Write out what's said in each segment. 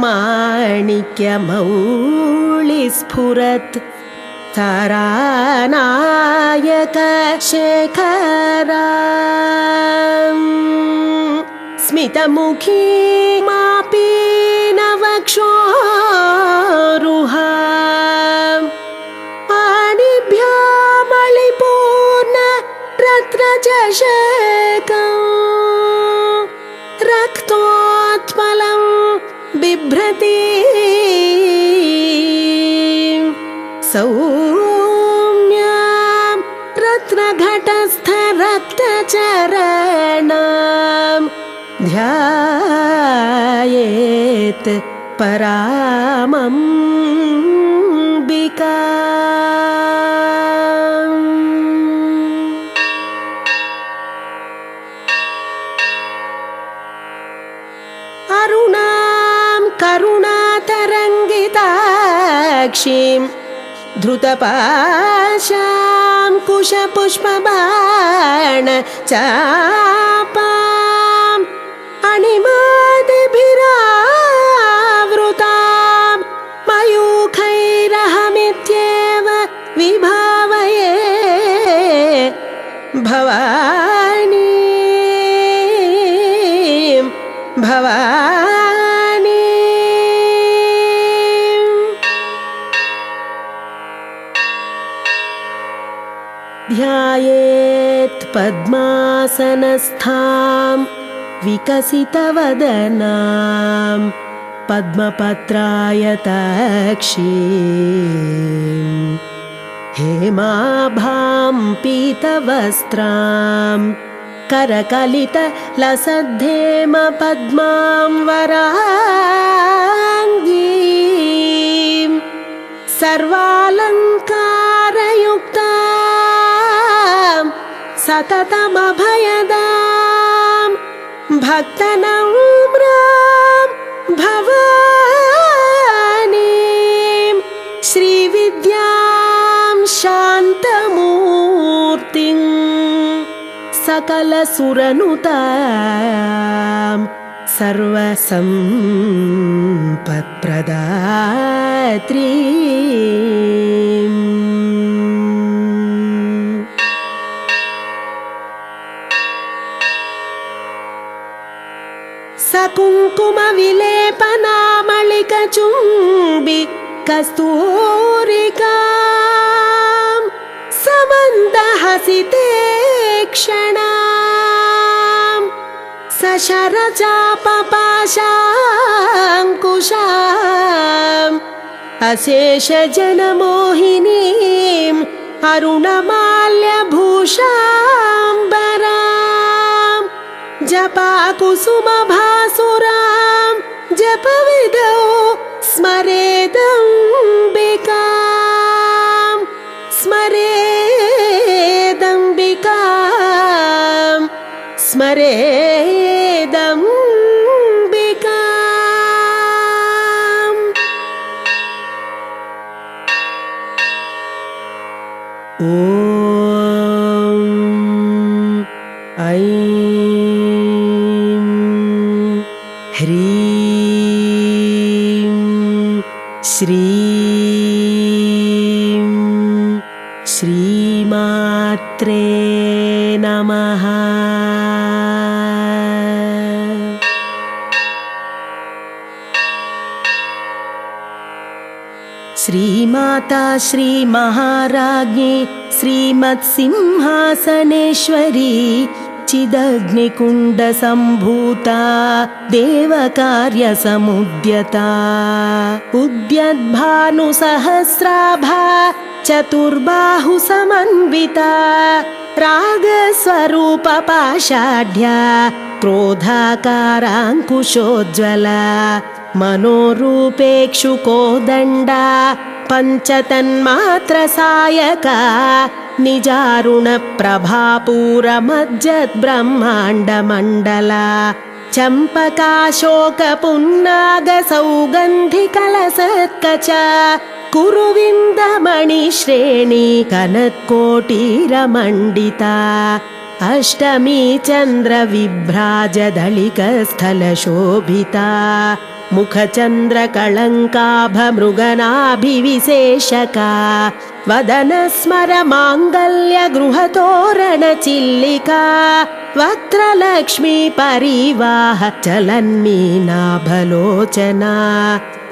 माणिक्यमौलिस्फुरत् तारानायक शेखरा स्मितमुखी मापीनवक्षोरुहा पाणिभ्यामलिपूर्ण रत्नचषकम् रक्तोत्पलं बिभ्रति सौम्यां रत्नघटस्थरक्तचरणं ध्यायेत् परामम्बिका अरुणां करुणातरङ्गिताक्षीं धृतपाशां कुशपुष्पबाण चापाम् अणिमादिभिरावृतां मयूखैरहमित्येव विभावये भवानी भवानी ध्यायेत् पद्मासनस्थां विकसितवदनां पद्मपत्रायताक्षीं हेमाभां पीतवस्त्रां करकलितलसद्धेम पद्मां वराङ्गीं सर्वालङ्कारयुक्तां सततमभयदां भक्तनम्रां भवानीं श्रीविद्यां शान्तमूर्तिं सकलसुरनुतां सर्वसम्पत्प्रदात्रीम् सकुङ्कुमविलेपनामलिकचुम्बि कस्तूरिकां समन्दहसिते क्षणां सशरचापपाशाङ्कुशाम् अशेषजनमोहिनीम् अरुणमाल्यभूषाम्बरां जपाकुसुमभासुरां जपविदौ स्मरेदम्बिकां स्मरेदम्बिकां स्मरेदम्बिकाम् ॐ ऐं ह्रीं श्रीं श्रीमात्रे नमः। श्रीमाता श्रीमहाराज्ञी श्रीमत्सिंहासनेश्वरी चिदग्निकुण्डसम्भूता देवकार्यसमुद्यता उद्यद्भानुसहस्राभा चतुर्बाहुसमन्विता रागस्वरूपपाषाढ्या क्रोधाकाराङ्कुशोज्ज्वला मनोरूपेक्षुकोदण्डा पञ्चतन्मात्रसायका निजारुणप्रभापूरमज्जद्ब्रह्माण्डमण्डला चम्पकाशोकपुन्नागसौगन्धिकलसत्कचा कुरुविन्दमणिश्रेणी कनत्कोटिरमण्डिता अष्टमी चन्द्रविभ्राजदलिकस्थलशोभिता मुखचन्द्रकळङ्काभमृगनाभिविशेषका वदनस्मर माङ्गल्यगृहतोरणचिल्लिका वक्त्रलक्ष्मी परिवाह चलन्मीनाभलोचना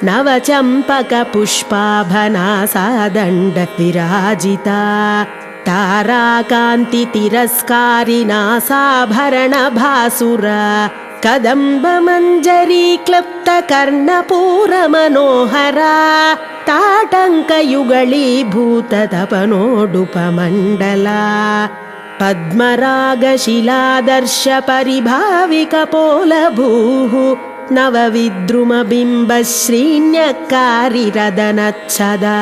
नवचम्पकपुष्पाभनासादण्ड विराजिता ताराकान्तितिरस्कारिनासाभरणभासुरा कदम्बमञ्जरी क्लृप्तकर्णपूरमनोहरा ताटङ्कयुगळीभूततपनोडुपमण्डला पद्मरागशिलादर्शपरिभाविकपोलभूः नवविद्रुमबिम्बश्रीण्यकारिरदनच्छदा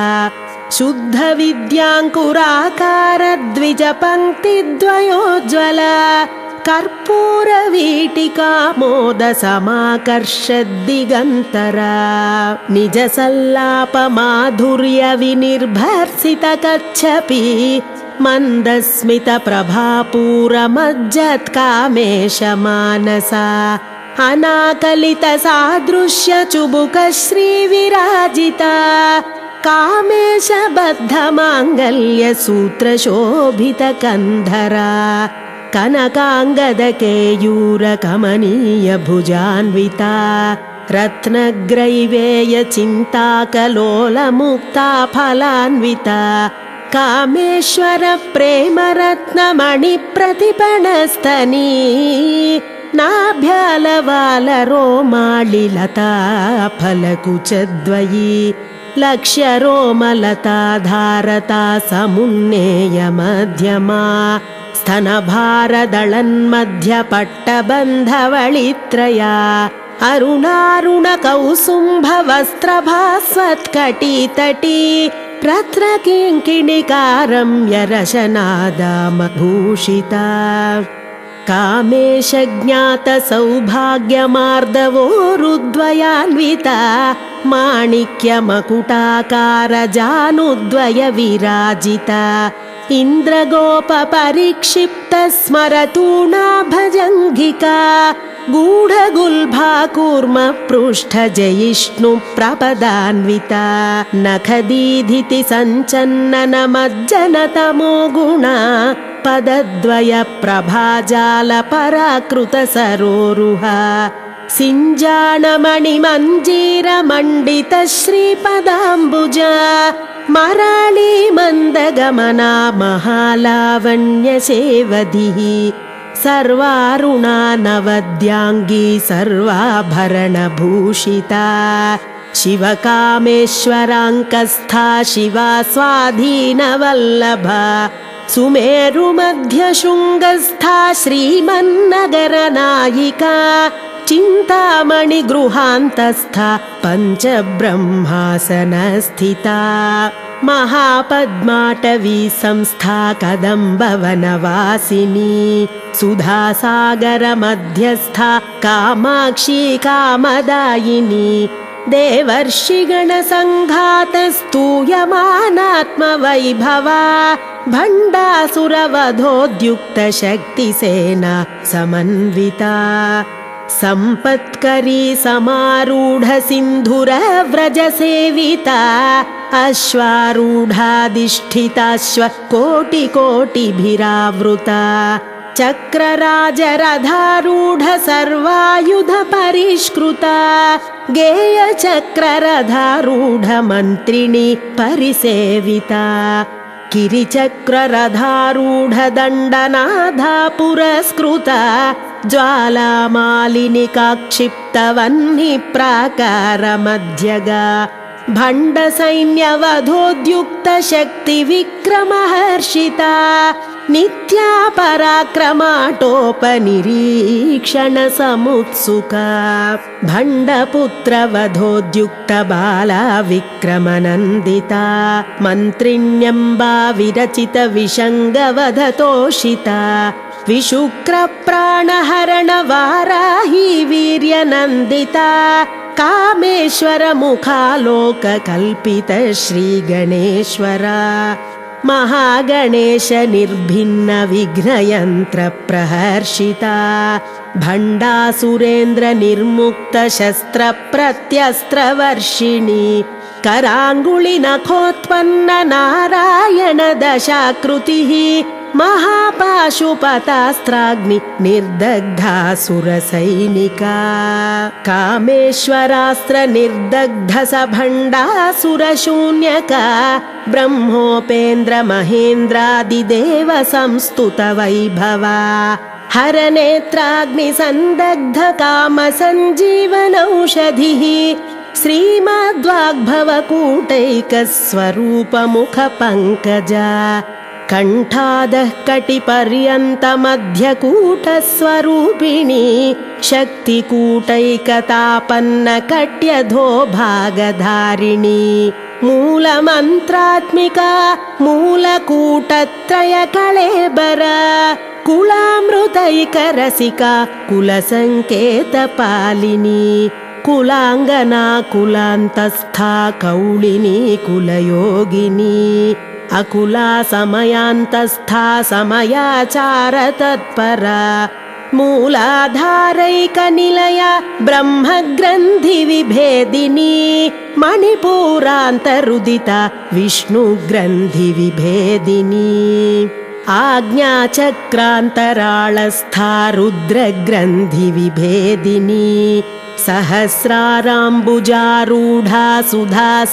शुद्धविद्याङ्कुराकारद्विजपङ्क्तिद्वयोज्ज्वला कर्पूरवीटिकामोदसमाकर्षद्दिगन्तरा निजसल्लापमाधुर्यविनिर्भर्सितकच्छपि मन्दस्मितप्रभापूरमज्जत्कामेशमानसा अनाकलितसादृश्यचुबुकश्रीविराजिता कामेशबद्धमाङ्गल्यसूत्रशोभितकन्धरा कनकाङ्गदकेयूरकमनीयभुजान्विता रत्नग्रैवेयचिन्ताकलोलमुक्ता फलान्विता कामेश्वरप्रेमरत्नमणिप्रतिपणस्तनी नाभ्यालवालरोमालिलता फलकुचद्वयी लक्ष्यरोमलता धारता समुन्नेयमध्यमा स्तनभारदळन्मध्यपट्टबन्धवळित्रया अरुणारुणकौसुम्भवस्त्रभास्वत्कटीतटी रत्नकिङ्किणिकारम्यरशनादामभूषिता कामेशज्ञातसौभाग्यमार्दवोरुद्वयान्विता माणिक्यमकुटाकारजानुद्वयविराजिता इन्द्रगोपपरिक्षिप्तस्मरतूणाभजङ्घिका गूढगुल्भाकूर्मपृष्ठजयिष्णुप्रपदान्विता नखदीधिति सञ्चन्ननमज्जनतमो गुणा पदद्वयप्रभाजालपराकृतसरोरुहा सिञ्जाणमणिमञ्जीरमण्डितश्रीपदाम्बुजा मराळी मन्दगमना महालावण्यसेवधिः सर्वारुणा नवद्याङ्गी सर्वाभरणभूषिता शिवकामेश्वराङ्कस्था शिवा स्वाधीनवल्लभा सुमेरुमध्यशृङ्गस्था श्रीमन्नगरनायिका चिन्तामणिगृहान्तस्था पञ्चब्रह्मासनस्थिता महापद्माटवी संस्था कदम्बवनवासिनी सुधासागरमध्यस्था कामाक्षी कामदायिनी देवर्षिगणसङ्घातस्तूयमानात्मवैभवा भण्डासुरवधोद्युक्तशक्तिसेना समन्विता सम्पत्करी समारूढसिन्धुरव्रजसेविता अश्वारूढाधिष्ठिताश्व कोटिकोटिभिरावृता चक्रराजरथारूढ सर्वायुधपरिष्कृता गेयचक्ररथारूढ मन्त्रिणी परिसेविता गिरिचक्ररथारूढ दण्डनाथा पुरस्कृता ज्वालामालिनिकाक्षिप्तवह्निप्राकारमध्यगा भण्डसैन्यवधोद्युक्तशक्तिविक्रमहर्षिता नित्या पराक्रमाटोपनिरीक्षणसमुत्सुका भण्डपुत्रवधोद्युक्तबाला विक्रमनन्दिता मन्त्रिण्यम्बा विरचितविषङ्गवधतोषिता विशुक्रप्राणहरणवाराही वीर्यनन्दिता कामेश्वरमुखालोककल्पित श्रीगणेश्वरा महागणेश निर्भिन्न विघ्नयन्त्र प्रहर्षिता भण्डासुरेन्द्र निर्मुक्त शस्त्र प्रत्यस्त्रवर्षिणी कराङ्गुळि नखोत्पन्न नारायण दशाकृतिः महापाशुपतास्त्राग्नि निर्दग्धासुरसैनिका कामेश्वरास्त्र निर्दग्ध स भण्डासुरशून्यका ब्रह्मोपेन्द्र महेन्द्रादिदेव संस्तुत वैभवा हरनेत्राग्नि संदग्ध काम सञ्जीवनौषधिः श्रीमद्वाग्भवकूटैकस्वरूप मुख पङ्कजा कण्ठादः कटिपर्यन्त मध्यकूटस्वरूपिणी शक्तिकूटैकतापन्न कट्यधो भागधारिणी मूलमन्त्रात्मिका मूलकूटत्रय कळेबर कुलामृतैकरसिका कुलसङ्केतपालिनी कुलाङ्गना कुलान्तस्था कौलिनी कुलयोगिनी अकुला समयान्तस्था समयाचार तत्परा मूलाधारैकनिलया ब्रह्मग्रन्थिविभेदिनी मणिपूरान्तरुदिता विष्णुग्रन्थिविभेदिनी आज्ञाचक्रान्तराळस्था रुद्रग्रन्थिविभेदिनी सहस्राराम्बुजारूढा सुधासाराभिवर्षिणी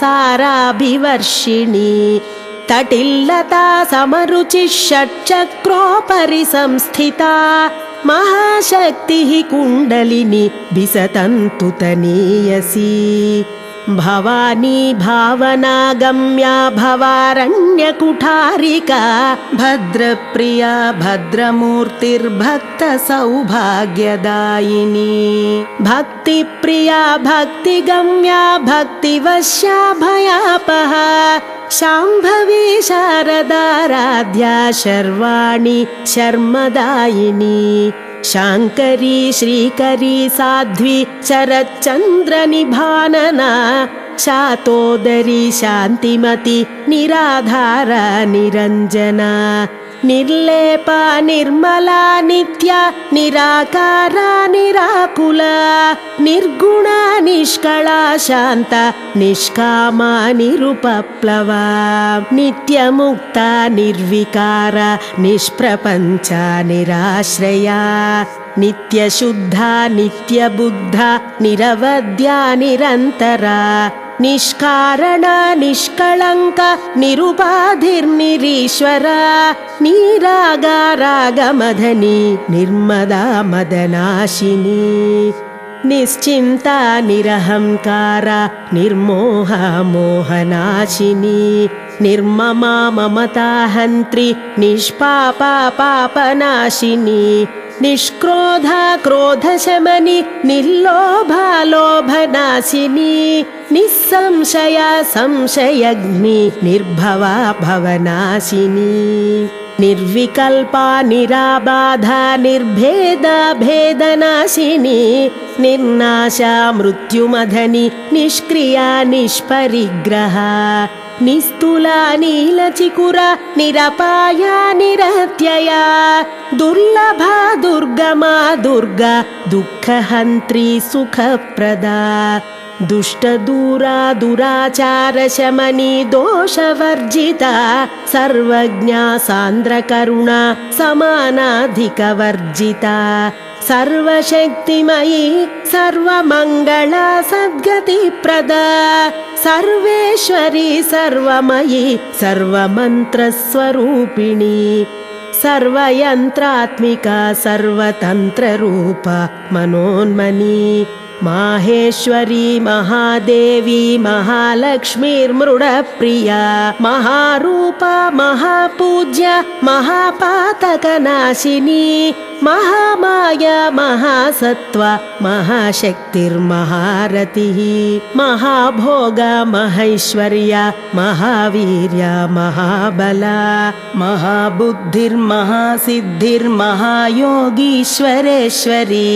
तटिल्लता समरुचिः षट्चक्रोपरि संस्थिता महाशक्तिः कुण्डलिनी विसतन्तु तनीयसी भवानी भावनागम्या भवारण्यकुठारिका भद्रप्रिया भद्रमूर्तिर्भक्तसौभाग्यदायिनी भक्तिप्रिया भक्तिगम्या भक्तिवश्या भयापहा शाम्भवी शारदाराध्या शर्वाणि शर्मदायिनी शाङ्करी श्रीकरी साध्वी शरच्चन्द्रनिभानना शातोदरी शान्तिमती निराधारा निरञ्जना निर्लेपा निर्मला नित्या निराकारा निराकुला निर्गुणा निष्कळा शान्ता निष्कामा निरुपप्लवा नित्यमुक्ता निर्विकारा निष्प्रपञ्चा निराश्रया नित्यशुद्धा नित्यबुद्धा निरवद्या निरन्तरा निष्कारणा निष्कळङ्क निरुपाधिर्निरीश्वरा निरागारागमधनी निर्मदा मदनाशिनी निश्चिन्ता निरहङ्कारा निर्मोहा मोहनाशिनी निर्ममा ममता हन्त्री निष्पापा पापनाशिनी निष्क्रोधा क्रोधशमनि निर्लोभा लोभनाशिनी निस्संशया संशयग्नि निर्भवा भवनाशिनी निर्विकल्पा निराबाधा निर्भेदा भेदनाशिनी निर्नाशा मृत्युमधनी निष्क्रिया निष्परिग्रहा निस्तुला नीलचिकुरा निरपाया निरत्यया दुर्लभा दुर्गमा दुर्गा दुःखहन्त्री सुखप्रदा दुष्टदूरा दुराचारशमनी दोषवर्जिता सर्वज्ञा सान्द्रकरुणा समानाधिकवर्जिता सर्वशक्तिमयी सर्वमङ्गला सद्गतिप्रदा सर्वेश्वरी सर्वमयी सर्वमन्त्रस्वरूपिणी सर्वयन्त्रात्मिका सर्वतन्त्ररूपा मनोन्मनी माहेश्वरी महादेवी महालक्ष्मीर्मृडप्रिया महारूपा महापूज्या महापातकनाशिनी महामाया महासत्त्वा महाशक्तिर्महारतिः महाभोगा महैश्वर्या महावीर्या महाबला महाबुद्धिर्महासिद्धिर्महायोगीश्वरेश्वरी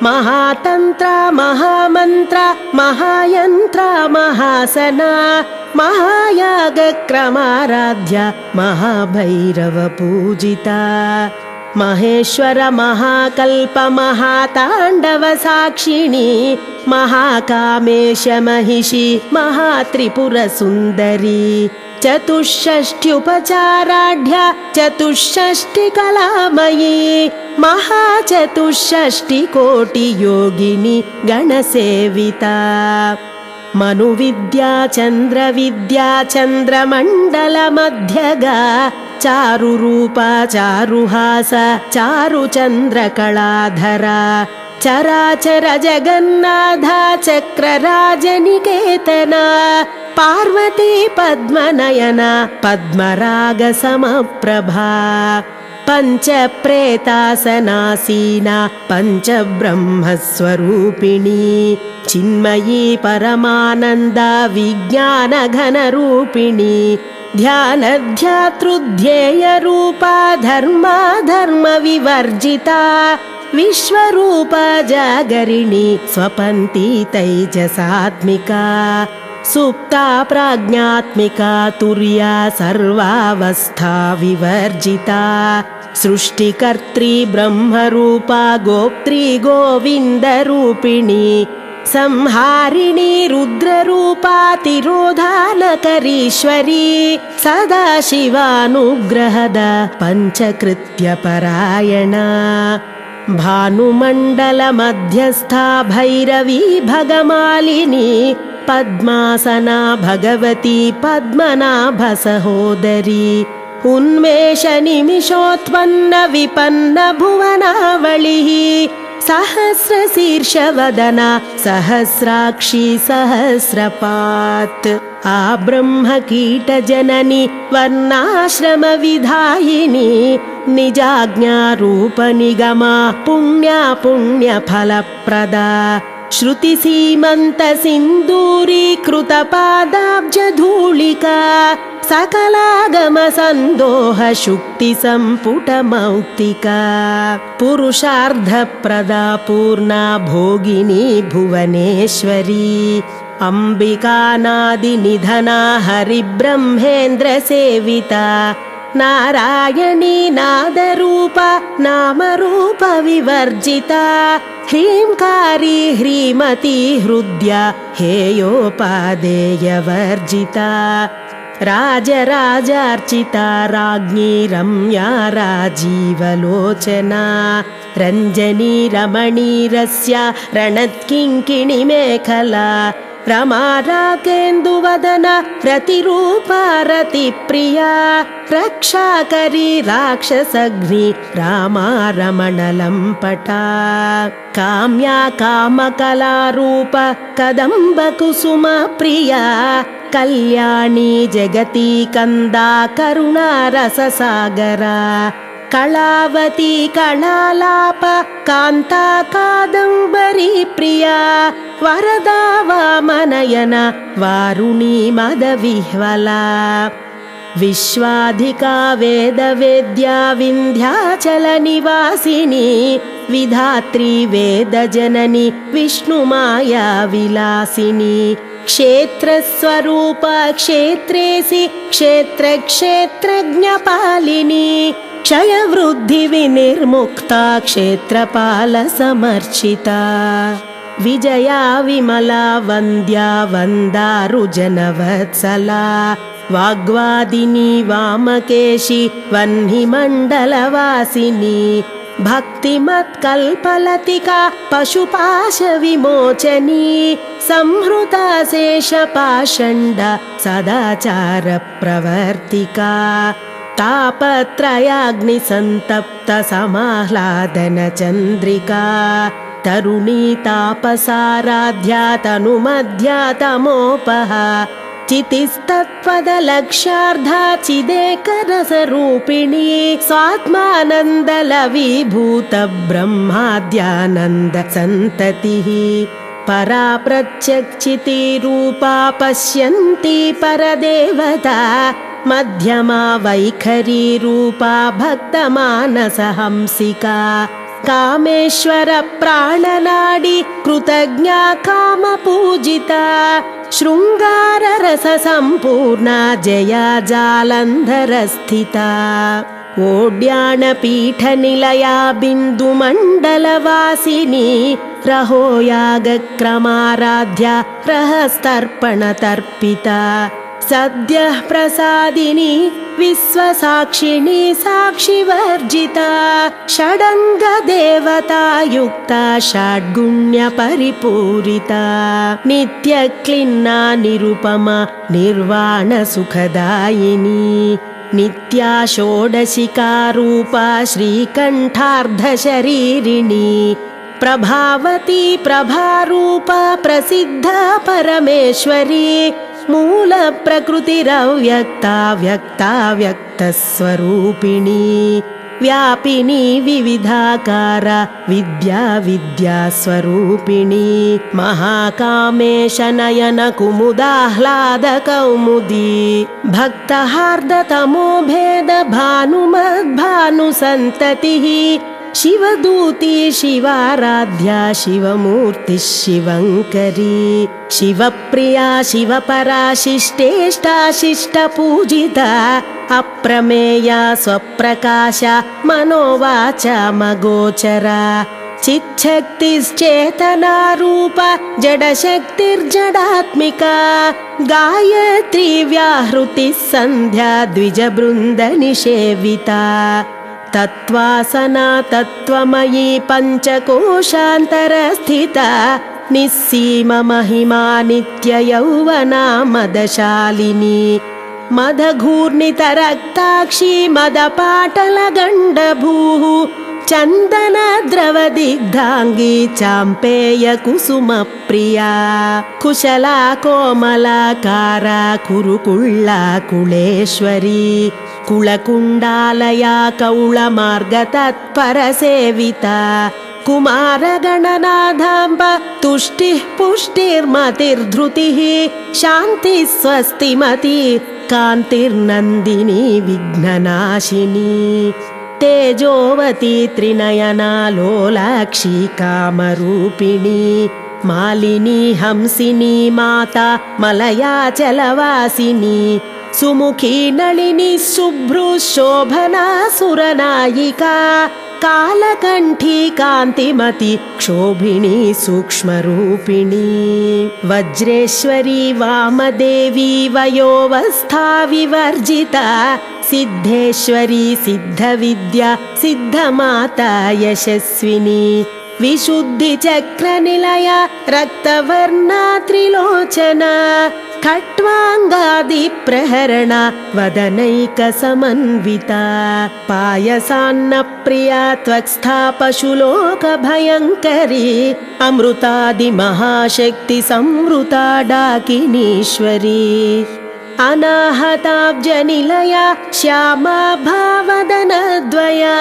महातन्त्रा महामन्त्रा महायन्त्रा महासना महायागक्रमाराध्या महाभैरवपूजिता महेश्वर महाकल्प महाताण्डव साक्षिणी महाकामेश महिषी महात्रिपुरसुन्दरी चतुष्षष्ट्युपचाराढ्या चतुष्षष्टिकलामयी महाचतुष्षष्टिकोटियोगिनी गणसेविता मनुविद्या चन्द्रविद्या चन्द्रमण्डलमध्यगा चारुरूपा चारुहास चारुचन्द्रकलाधरा चराचर जगन्नाथा चक्रराजनिकेतना पार्वती पद्मनयना पद्मरागसमप्रभा पञ्चप्रेतासनासीना पञ्चब्रह्मस्वरूपिणी चिन्मयी परमानन्दा विज्ञानघनरूपिणी ध्यानध्यातृध्येयरूपा धर्माधर्मविवर्जिता विश्वरूपा जागरिणी स्वपन्ती तैजसात्मिका सुप्ता प्राज्ञात्मिका तुर्या सर्वावस्था विवर्जिता सृष्टिकर्त्री ब्रह्मरूपा गोप्त्री गोविन्दरूपिणी संहारिणी रुद्ररूपा तिरोधानकरीश्वरी सदाशिवानुग्रहद पञ्चकृत्यपरायणा भानुमण्डलमध्यस्था भैरवी भगमालिनी पद्मासना भगवती पद्मनाभसहोदरी उन्मेषनिमिषोत्पन्न विपन्न भुवनावलिः सहस्रशीर्षवदना सहस्राक्षी सहस्रपात् आब्रह्मकीटजननी वर्णाश्रमविधायिनी निजाज्ञारूपनिगमा पुण्या पुण्यफलप्रदा श्रुतिसीमन्तसिन्दूरीकृतपादाब्जधूलिका सकलागमसन्दोहशुक्तिसम्पुटमौक्तिका पुरुषार्धप्रदा पूर्णा भोगिनी भुवनेश्वरी अम्बिकानादिनिधना हरिब्रह्मेन्द्रसेविता नारायणी नादरूपा नामरूपविवर्जिता ह्रीङ्कारी ह्रीमती हृद्या हेयोपादेयवर्जिता राजराजार्चिता राज्ञी रम्या राजीवलोचना रञ्जनी रमणीरस्या रणत्किङ्किणिमेखला रमा राकेन्दुवदना रतिरूपा रतिप्रिया रक्षाकरी राक्षसघ्नी रामा रमणलम्पटा काम्या कामकलारूप कदम्बकुसुमप्रिया कल्याणी जगती कन्दा करुणारससागरा कलावती कलालाप कान्ता कादम्बरी प्रिया वरदा वामनयना वारुणी मदविह्वला विश्वाधिका वेदवेद्या विन्ध्याचलनिवासिनी विधात्री वेदजननी विष्णुमाया विलासिनी क्षेत्रस्वरूपा क्षेत्रेसि क्षेत्रक्षेत्रज्ञपालिनी क्षयवृद्धिविनिर्मुक्ता क्षेत्रपालसमर्चिता विजया विमला वन्द्या वन्दारुजनवत्सला वाग्वादिनी वामकेशी वह्निमण्डलवासिनी भक्तिमत्कल्पलतिका पशुपाशविमोचनी संहृता शेषपाषण्ड सदाचारप्रवर्तिका तापत्रयाग्निसन्तप्त समाह्लादनचन्द्रिका तरुणी तापसाराध्या तनुमध्या तमोपः चितिस्तत्पदलक्ष्यार्धा चिदेकरसरूपिणी स्वात्मानन्दलवीभूत ब्रह्माद्यानन्दसन्ततिः परा प्रत्यक्षितिरूपा पश्यन्ती परदेवता मध्यमा वैखरी रूपा भक्तमानसहंसिका कामेश्वर प्राणनाडी कृतज्ञा कामपूजिता शृङ्गाररससम्पूर्णा जया जालन्धरस्थिता ओड्याणपीठनिलया बिन्दुमण्डलवासिनी रहोयागक्रमाराध्या रहस्तर्पणतर्पिता सद्यः प्रसादिनी विश्वसाक्षिणी साक्षिवर्जिता षडङ्गदेवतायुक्ता षड्गुण्यपरिपूरिता नित्यक्लिन्ना निरुपमा निर्वाणसुखदायिनी नित्या षोडशिकारूपा श्रीकण्ठार्धशरीरिणी प्रभावती प्रभारूपा प्रसिद्धा परमेश्वरी मूलप्रकृतिरव्यक्ता व्यक्ता व्यक्तस्वरूपिणी व्यापिनी विविधाकारा विद्या विद्यास्वरूपिणी महाकामेशनयन कुमुदाह्लादकौमुदी भक्तहार्दतमो भेद भानुमद्भानुसन्ततिः शिवदूती शिवाराध्या शिवमूर्तिः शिवङ्करी शिवप्रिया शिवपरा शिष्टेष्टा शिष्टपूजिता अप्रमेया स्वप्रकाशा मनोवाचा मगोचरा चिच्छक्तिश्चेतनारूपा जडशक्तिर्जडात्मिका गायत्री व्याहृतिः सन्ध्या द्विजबृन्दनिषेविता तत्त्वासना तत्त्वमयी पञ्चकोशान्तरस्थिता निस्सीममहिमा नित्ययौवना मदशालिनी मदघूर्णितरक्ताक्षी मदपाटलगण्डभूः चन्दनद्रवदिग्धाङ्गी चाम्पेयकुसुमप्रिया कुशला कोमलाकारा कुरुकुळ्ळा कुलेश्वरी कुलकुण्डालया कौळमार्गतत्परसेविता कुमारगणनाथाम्ब तुष्टिः पुष्टिर्मतिर्धृतिः शान्तिः स्वस्तिमती कान्तिर्नन्दिनी विघ्ननाशिनी तेजोवती त्रिनयना लोलाक्षी कामरूपिणी मालिनी हंसिनी माता मलयाचलवासिनी सुमुखी नलिनी शुभ्रू शोभना सुरनायिका कालकण्ठी कान्तिमती क्षोभिणी सूक्ष्मरूपिणी वज्रेश्वरी वामदेवी वयोवस्था विवर्जिता सिद्धेश्वरी सिद्धविद्या सिद्धमाता यशस्विनी विशुद्धिचक्रनिलया रक्तवर्णा त्रिलोचना खट्वाङ्गादिप्रहरणा वदनैकसमन्विता पायसान्नप्रिया त्वक्स्था पशुलोकभयङ्करी अमृतादिमहाशक्तिसंवृता डाकिनीश्वरी अनाहताब्जनिलया श्यामा भावदनद्वया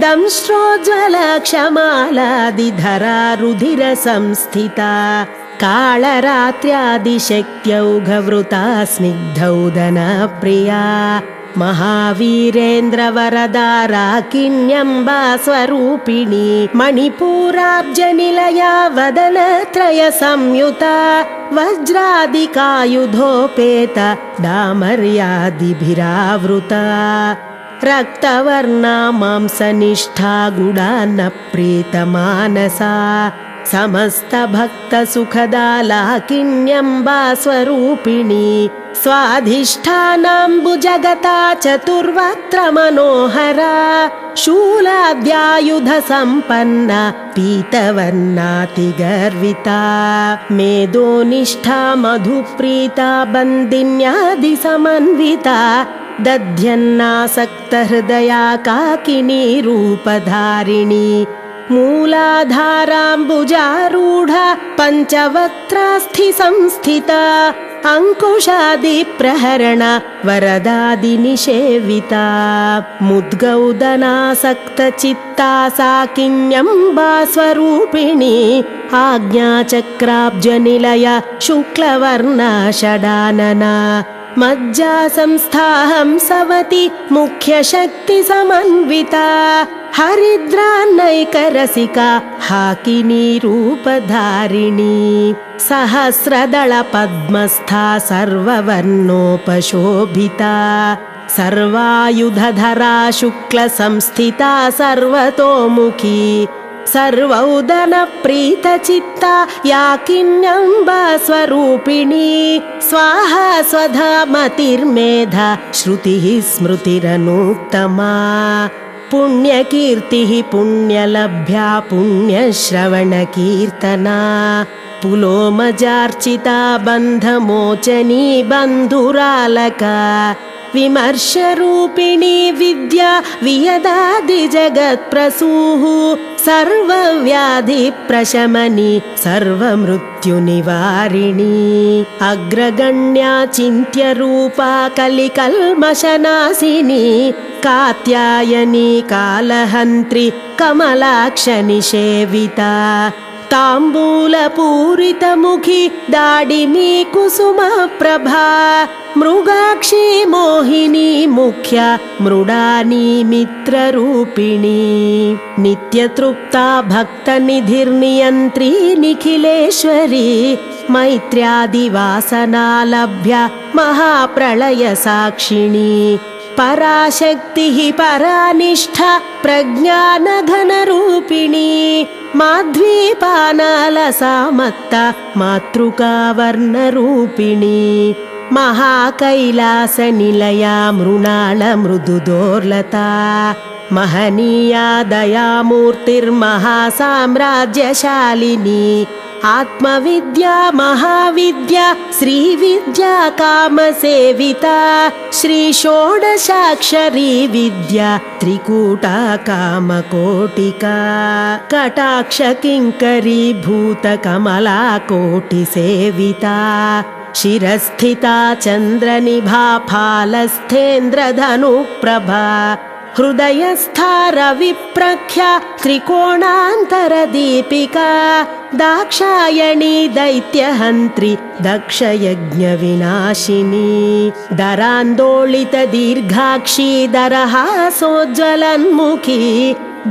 दंष्ट्रोज्ज्वलक्षमालादिधरा रुधिरसंस्थिता कालरात्र्यादिशक्त्यौघवृता स्निग्धौदनप्रिया महावीरेन्द्रवरदा राकिन्यम्बा स्वरूपिणी मणिपूराब्जनिलया वदनत्रयसंयुता वज्रादिकायुधोपेता डामर्यादिभिरावृता रक्तवर्णा मांसनिष्ठा गुडान्नप्रीतमानसा समस्तभक्तसुखदा लाकिन्यम्बा स्वरूपिणी स्वाधिष्ठानाम्बुजगता चतुर्वक्त्र मनोहरा शूलाद्यायुधसम्पन्ना पीतवर्णातिगर्विता मेदोनिष्ठा मधुप्रीता बन्दिन्यादिसमन्विता दध्यन्नासक्तहृदया काकिनी रूपधारिणी मूलाधाराम्बुजारूढा पञ्चवक्त्रास्थिसंस्थिता अङ्कुशादिप्रहरण वरदादिनिषेविता मुद्गौदनासक्तचित्ता साकिन्यम्बा स्वरूपिणी आज्ञाचक्राब्जनिलया शुक्लवर्णा षडानना मज्जा संस्थाहंसवती मुख्यशक्तिसमन्विता हरिद्रान्नैकरसिका हाकिनी रूपधारिणी सहस्रदलपद्मस्था सर्ववर्णोपशोभिता सर्वायुधधरा शुक्लसंस्थिता सर्वतोमुखी सर्वौदनप्रीतचित्ता या किन्यम्बा स्वरूपिणी स्वाहा स्वधा मतिर्मेधा श्रुतिः स्मृतिरनुत्तमा पुण्यकीर्तिः पुण्यलभ्या पुण्यश्रवणकीर्तना पुलोमजार्चिता बन्धमोचनी बन्धुरालका विमर्शरूपिणी विद्या वियदादिजगत्प्रसूः सर्वव्याधिप्रशमनी सर्वमृत्युनिवारिणी अग्रगण्या चिन्त्यरूपा कलिकल्मषनाशिनी कात्यायनी कालहन्त्री कमलाक्षनिषेविता ताम्बूलपूरितमुखी दाडिमी कुसुमप्रभा मृगाक्षी मोहिनी मुख्या मृडानी मित्ररूपिणी नित्यतृप्ता भक्तनिधिर्नियन्त्री निखिलेश्वरी मैत्र्यादिवासनालभ्या महाप्रलयसाक्षिणी पराशक्तिः परानिष्ठा प्रज्ञानघनरूपिणी माध्वीपानालसामत्ता मातृकावर्णरूपिणी महाकैलासनिलया मृणालमृदुदोर्लता महनीया दयामूर्तिर्महासाम्राज्यशालिनी आत्मविद्या महाविद्या श्रीविद्या कामसेविता श्रीषोडशाक्षरी विद्या त्रिकूटा कामकोटिका कटाक्षकिङ्करी भूतकमलाकोटिसेविता शिरस्थिता चन्द्रनिभा फालस्थेन्द्रधनुप्रभा हृदयस्था रविप्रख्या त्रिकोणान्तरदीपिका दाक्षायणी दैत्यहन्त्री दक्षयज्ञविनाशिनी दरान्दोलितदीर्घाक्षी दरहासोज्ज्वलन्मुखी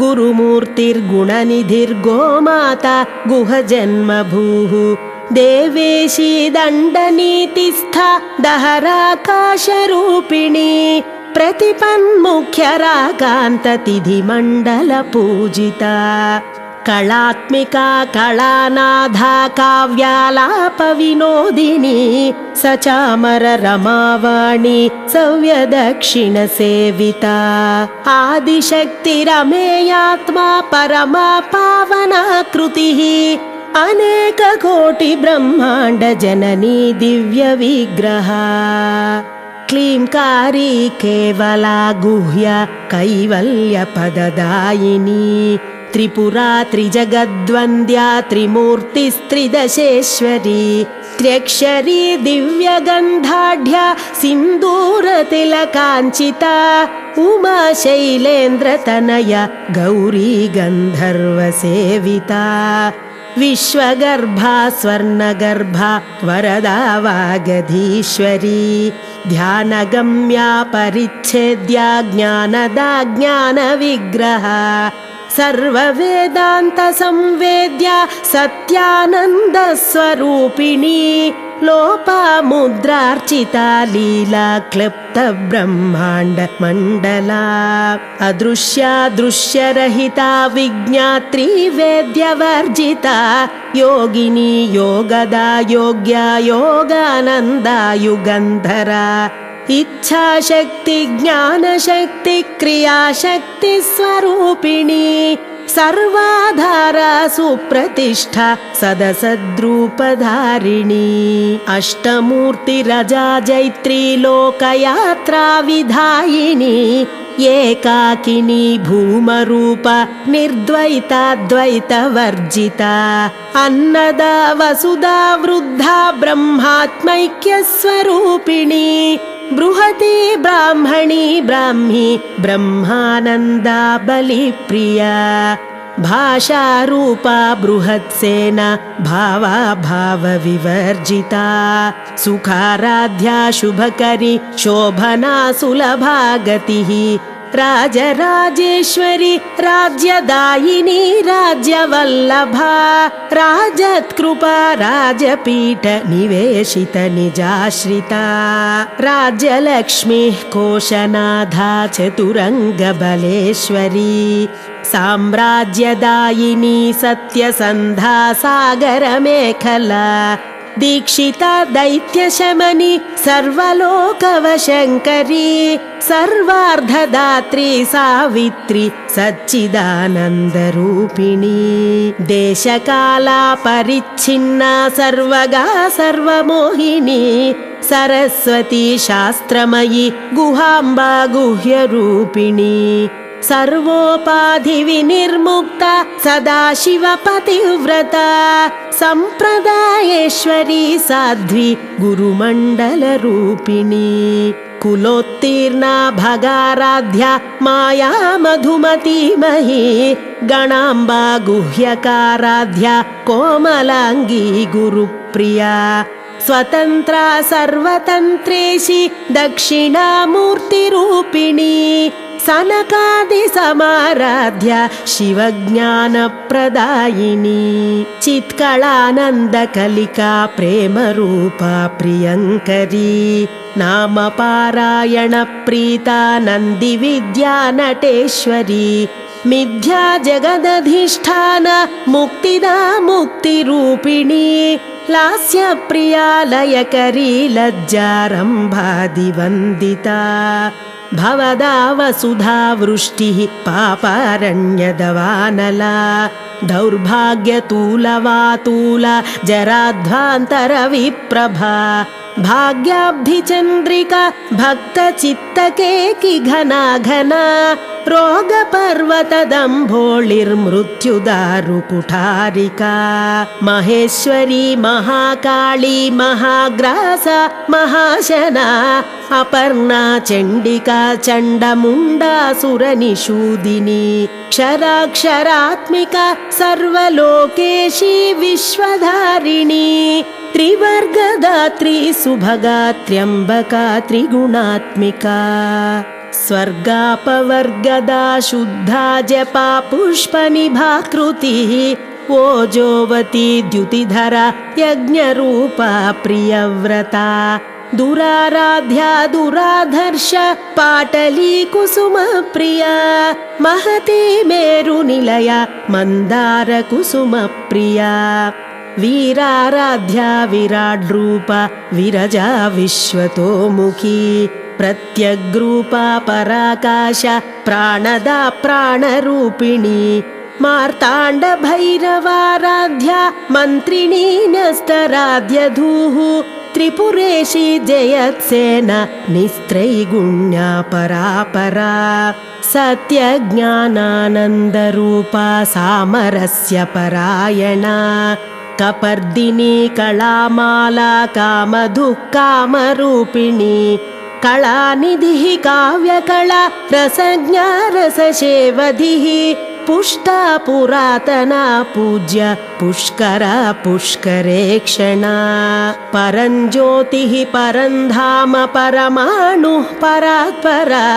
गुरुमूर्तिर्गुणनिधिर्गोमाता गुहजन्मभूः देवेशी दण्डनीतिस्था दहराकाशरूपिणी प्रतिपन्मुख्यरागान्ततिथिमण्डलपूजिता कलात्मिका कलानाधा काव्यालापविनोदिनी सचामररमावाणी सव्यदक्षिणसेविता आदिशक्तिरमेयात्मा परमा पावनाकृतिः अनेककोटिब्रह्माण्डजननी दिव्यविग्रहा क्लींकारी केवला गुह्या कैवल्यपददायिनी त्रिपुरा त्रिजगद्वन्द्या त्रिमूर्तिस्त्रिदशेश्वरी त्र्यक्षरी दिव्यगन्धाढ्या सिन्दूरतिलकाञ्चिता उमा शैलेन्द्रतनया गौरी गन्धर्वसेविता विश्वगर्भा स्वर्णगर्भा वरदा वागधीश्वरी ध्यानगम्या परिच्छेद्या ज्ञानदा ज्ञानविग्रहा सर्ववेदान्तसंवेद्या सत्यानन्दस्वरूपिणी लोपामुद्रार्चिता लीला क्लृप्तब्रह्माण्डमण्डला अदृश्या दृश्यरहिता विज्ञात्री वेद्यवर्जिता योगिनी योगदा योग्या योगानन्दा युगन्धरा इच्छाशक्ति ज्ञानशक्ति क्रियाशक्ति स्वरूपिणी सर्वाधारा सुप्रतिष्ठा सदसद्रूपधारिणी अष्टमूर्तिरजा जैत्री लोकयात्रा विधायिनी एकाकिनी भूमरूपा निर्द्वैताद्वैतवर्जिता अन्नदा वसुधा वृद्धा ब्रह्मात्मैक्यस्वरूपिणी बृहती ब्राह्मणी ब्राह्मी ब्रह्मानन्दा बलिप्रिया भाषारूपा बृहत्सेना भावा भावविवर्जिता सुखाराध्या शुभकरी शोभना सुलभा गतिः राजराजेश्वरी राज्यदायिनी राज्यवल्लभा राजत्कृपा राजपीठ निवेशित निजाश्रिता राज्यलक्ष्मीः कोशनाधा चतुरङ्गबलेश्वरी साम्राज्यदायिनी सत्यसन्धा सागरमेखला दीक्षिता दैत्यशमनी सर्वलोकवशङ्करी सर्वार्धदात्री सावित्री सच्चिदानन्दरूपिणी देशकाला परिच्छिन्ना सर्वगा सर्वमोहिनी सरस्वती शास्त्रमयी गुहाम्बा गुह्यरूपिणी सर्वोपाधिविनिर्मुक्ता सदाशिवपतिव्रता सम्प्रदायेश्वरी साध्वी गुरुमण्डलरूपिणी कुलोत्तीर्णा भगाराध्या माया मधुमतीमही गणाम्बा गुह्यकाराध्या कोमलाङ्गी गुरुप्रिया स्वतन्त्रा सर्वतन्त्रेशी दक्षिणामूर्तिरूपिणी सनकादिसमाराध्या शिवज्ञानप्रदायिनी चित्कलानन्दकलिका प्रेमरूपा प्रियङ्करी नामपारायणप्रीता नन्दिविद्या नटेश्वरी मिथ्या जगदधिष्ठान मुक्तिदा मुक्तिरूपिणी लास्यप्रिया लयकरी लज्जारम्भादिवन्दिता भवदा वसुधा वृष्टिः पापारण्यदवानला दौर्भाग्यतूलवातूला जराध्वान्तरविप्रभा भाग्याब्धिचन्द्रिका भक्तचित्तकेकि घना घना रोगपर्वतदम्भोळिर्मृत्युदारुकुठारिका महेश्वरी महाकाली महाग्रासा महाशना अपर्णा चण्डिका चण्डमुण्डासुरनिषूदिनी क्षराक्षरात्मिका सर्वलोकेशी विश्वधारिणी त्रिवर्गदात्री सुभगा त्र्यम्बका त्रिगुणात्मिका स्वर्गापवर्गदा शुद्धा जपा पुष्पनिभाकृतिः ओजोवती द्युतिधरा यज्ञरूपा प्रियव्रता दुराराध्या दुराधर्ष पाटली कुसुमप्रिया महती मेरुनिलया मन्दार कुसुमप्रिया वीराराध्या विराड्रूपा विरजा विश्वतोमुखी प्रत्यग्रूपा पराकाश प्राणदा प्राणरूपिणी मार्ताण्डभैरवाराध्या मन्त्रिणी नस्तराध्यधूः त्रिपुरेशी जयत्सेन निस्त्रैगुण्या परापरा सत्यज्ञानानन्दरूपा सामरस्य परायणा कपर्दिनी कलामाला कामधुः कामरूपिणी कलानिधिः काव्यकला रसज्ञा रससेवधिः पुष्टा पुरातना पूज्य पुष्करा पुष्करेक्षणा परञ्ज्योतिः परन्धाम परमाणुः परात्परा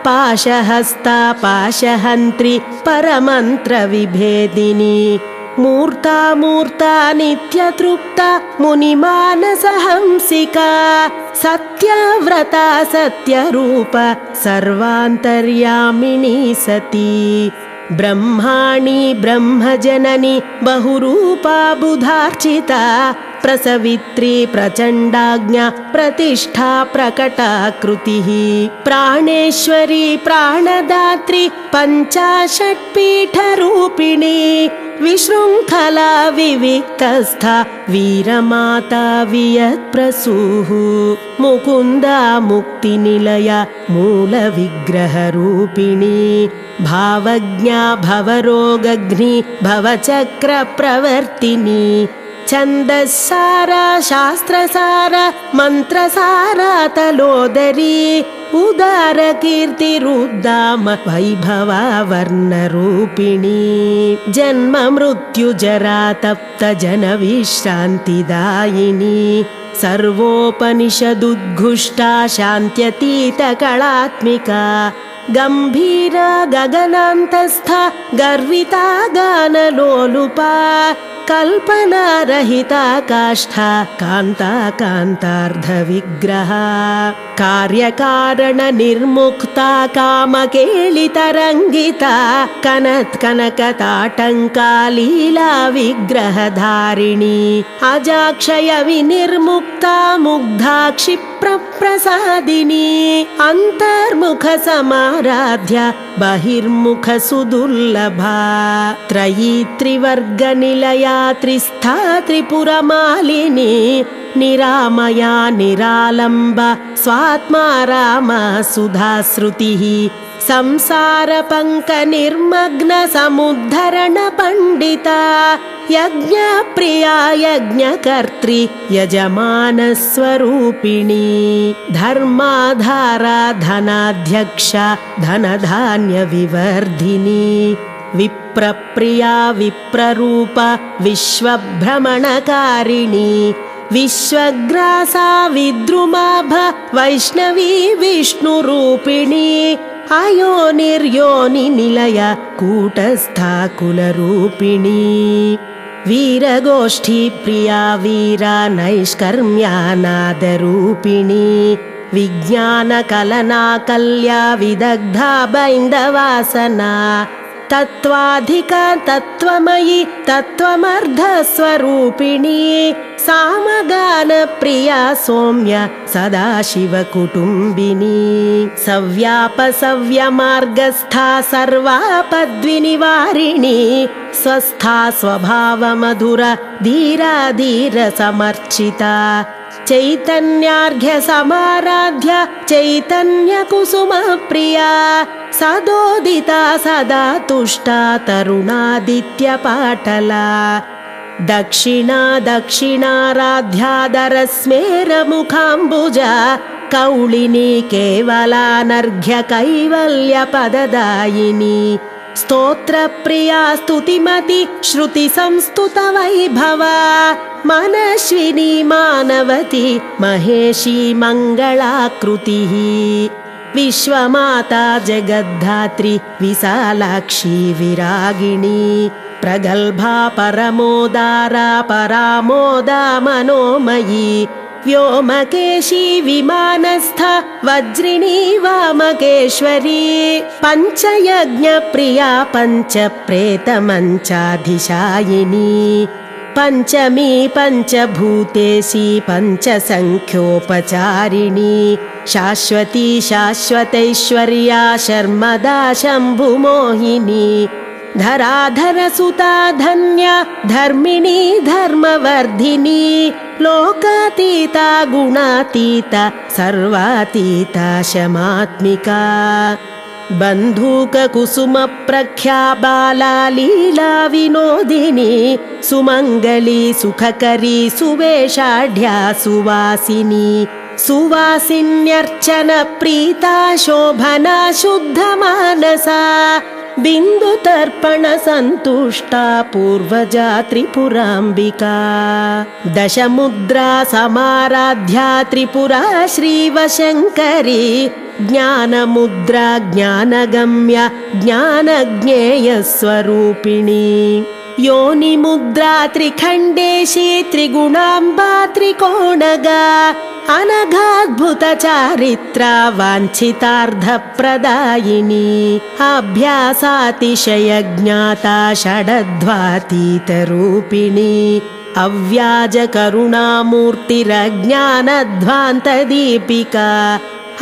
पाशहस्ता पाशहन्त्री परमन्त्रविभेदिनी मूर्ता मूर्ता नित्यतृप्ता मुनिमानसहंसिका सत्यव्रता सत्यरूप सर्वान्तर्यामिनी सती ब्रह्माणि ब्रह्मजननी बहुरूपा बुधार्चिता प्रसवित्री प्रचण्डाज्ञा प्रतिष्ठा प्रकटाकृतिः प्राणेश्वरी प्राणदात्री पञ्चाशत्पीठरूपिणी विशृङ्खला विविक्तस्था वीरमाता वियत्प्रसूः मुकुन्दा मुक्तिनिलया मूलविग्रहरूपिणी भावज्ञा भवरोगघ्नि भवचक्रप्रवर्तिनी छन्दस्सारा शास्त्रसारा मन्त्रसारा तलोदरी उदारकीर्तिरुद्दाम वैभवा वर्णरूपिणी जन्म मृत्युजरा तप्त जनविश्रान्तिदायिनी सर्वोपनिषदुद्घुष्टा शान्त्यतीतकलात्मिका ಗಂಭೀರ ಗಗನಾಂತಸ್ಥ ಗರ್ವಿತಾ ಗಾನಲೋಲುಪಾ ಕಲ್ಪನಾರಹಿತ ಕಾಷ್ಠ ಕಾಂತಾ ಕಾಂತಾರ್ಧ ವಿಗ್ರಹ ಕಾರ್ಯಕಾರಣ ನಿರ್ಮುಕ್ತ ಕಾಮಕೇಳಿತರಂಗಿತ ಕನತ್ ಕನಕತಾಟಂಕ ಲೀಲಾ ವಿಗ್ರಹಧಾರಿಣಿ ಅಜಾಕ್ಷಯ ವಿನಿರ್ಮುಕ್ತ ಮುಗ್ಧಾ ಕ್ಷಿಪ್ರ ಪ್ರಸಾದಿನಿ ಅಂತರ್ಮುಖ ಸಮಾರಾಧ್ಯ ಬಹಿರ್ಮುಖ ಸುದುರ್ಲಭ ತ್ರಯೀ ತ್ರಿವರ್ಗ ನಿಲಯ ತ್ರಿಸ್ಥಾ ತ್ರಿಪುರ ಮಾಲಿನಿ ನಿರಾಮಯ ನಿರಾಲಂಬ ಸ್ವಾತ್ಮಾ ರಾಮ ಸುಧಾಶ್ರುತಿ ಸಂಸಾರ ಪಂಕ ನಿರ್ಮಗ್ನ ಸಮುದ್ಧರಣ ಪಂಡಿತ ಯಜ್ಞ ಪ್ರಿಯ ಯಜ್ಞಕರ್ತ್ರಿ ಯಜಮಾನ ಸ್ವರೂಪಿಣಿ ಧರ್ಮಾಧಾರ ಧನಾಧ್ಯಕ್ಷ ಧನಧಾನ್ಯ ವಿವರ್ಧಿನಿ ವಿಪ್ರಪ್ರಿಯ ವಿಪ್ರರೂಪ ವಿಶ್ವಭ್ರಮಣಕಾರಿಣಿ ವಿಶ್ವಗ್ರಾಸ ವಿದ್ರುಮಾಭ ವೈಷ್ಣವಿ ವಿಷ್ಣುರೂಪಿಣಿ ಅಯೋನಿರ್ಯೋನಿ ನಿಲಯ ಕೂಟಸ್ಥಾ ಕುಲರೂಪಿಣಿ ವೀರಗೋಷ್ಠಿ ಪ್ರಿಯ ವೀರ ನೈಷ್ಕರ್ಮ್ಯಾನಾದರೂಪಿಣಿ ವಿಜ್ಞಾನ ಕಲನಾ ಕಲ್ಯ ವಿದಗ್ಧ ಬೈಂದವಾಸನ ತತ್ವಾಧಿಕ ತತ್ವಮಯಿ ತತ್ವಮರ್ಧ ಸ್ವರೂಪಿಣಿ ಸಾಮಗಾನ ಪ್ರಿಯ ಸೌಮ್ಯ ಸದಾಶಿವ ಕುಟುಂಬಿನಿ ಸವ್ಯಾಪ ಸವ್ಯ ಮಾರ್ಗಸ್ಥ ಸರ್ವಾಪದ್ವಿನಿವಾರಿಣಿ ಸ್ವಸ್ಥಾ ಸ್ವಭಾವ ಮಧುರ ಧೀರ ಧೀರ ಸಮರ್ಚಿತ ಚೈತನ್ಯಾರ್ಘ್ಯ ಸಮಾರಾಧ್ಯ ಚೈತನ್ಯ ಕುಸುಮ ಪ್ರಿಯ ಸದೋದಿತ ಸದಾ ತುಷ್ಟ ತರುಣಾದಿತ್ಯ ಪಾಟಲ ದಕ್ಷಿಣಾ ದಕ್ಷಿಣಾರಾಧ್ಯಾದರ ಸ್ಮೇರ ಮುಖಾಂಬುಜ ಕೌಳಿನಿ ಕೇವಲಾನರ್ಘ್ಯ ಕೈವಲ್ಯ ಪದದಾಯಿನಿ ಸ್ತೋತ್ರ ಪ್ರಿಯ ಸ್ತುತಿಮತಿ ಶ್ರುತಿ ಸಂಸ್ತುತ ವೈಭವ ಮನಶ್ವಿನಿ ಮಾನವತಿ ಮಹೇಶಿ ಮಂಗಳಾಕೃತಿ ವಿಶ್ವಮಾತಾ ಜಗದ್ಧಾತ್ರಿ ವಿಶಾಲಾಕ್ಷಿ ವಿರಾಗಿಣಿ ಪ್ರಗಲ್ಭಾ ಪರಮೋದಾರ ಪರಾಮೋದ ಮನೋಮಯಿ ವ್ಯೋಮಕೇಶಿ ವಿಮಾನಸ್ಥ ವಜ್ರಿಣಿ ವಾಮಕೇಶ್ವರಿ ಪಂಚಯಜ್ಞ ಪ್ರಿಯ ಪಂಚ ಪ್ರೇತ ಮಂಚಾಧಿಶಾಯಿನಿ ಪಂಚಮಿ ಪಂಚಭೂತೇಶಿ ಪಂಚಸಂಖ್ಯೋಪಚಾರಿಣಿ ಶಾಶ್ವತಿ ಶಾಶ್ವತೈಶ್ವರ್ಯ ಶರ್ಮದಾ ಶಂಭುಮೋಹಿನಿ ಧರಾಧರ ಸುತಾ ಧನ್ಯ ಧರ್ಮಿಣಿ ಧರ್ಮವರ್ಧಿನಿ ಲೋಕಾತೀತ ಗುಣಾತೀತ ಸರ್ವಾತೀತ ಶಮಾತ್ಮಿಕಾ ಬಂಧೂಕ ಕುಸುಮ ಪ್ರಖ್ಯಾ ಬಾಲಾ ಲೀಲಾ ವಿನೋದಿನಿ ಸುಮಂಗಲಿ ಸುಖಕರಿ ಸುವೇಷಾಢ್ಯ ಸುವಾಸಿನಿ ಸುವಾಸಿನ್ಯರ್ಚನ ಪ್ರೀತಾ ಶೋಭನಾ ಶುದ್ಧ ಮಾನಸ ಬಿಂದು ತರ್ಪಣ ಸಂತುಷ್ಟ ಪೂರ್ವಜಾ ತ್ರಿಪುರಾಂಬಿಕಾ ದಶಮುದ್ರಾ ಸಮಾರಾಧ್ಯ ತ್ರಿಪುರಾ ಶ್ರೀವಶಂಕರಿ ಜ್ಞಾನ ಮುದ್ರಾ ಜ್ಞಾನಗಮ್ಯ ಜ್ಞಾನಜ್ಞೇಯ ಸ್ವರೂಪಿಣಿ ಯೋನಿ ಮುದ್ರಾ ತ್ರಿಖಂಡೇಶಿ ತ್ರಿಗುಣಾಂಬಾ ತ್ರಿಕೋಣಗ ಅನಘಾದ್ಭುತ ಚಾರಿತ್ರ ವಾಂಛಿತಾರ್ಧ ಪ್ರದಾಯಿನಿ ಅಭ್ಯಾಸಾತಿಶಯ ಜ್ಞಾತ ಷಡಧ್ವಾತೀತ ರೂಪಿಣಿ ಅವ್ಯಾಜ ಕರುಣಾಮೂರ್ತಿರಜ್ಞಾನಧ್ವಾಂತ ದೀಪಿಕಾ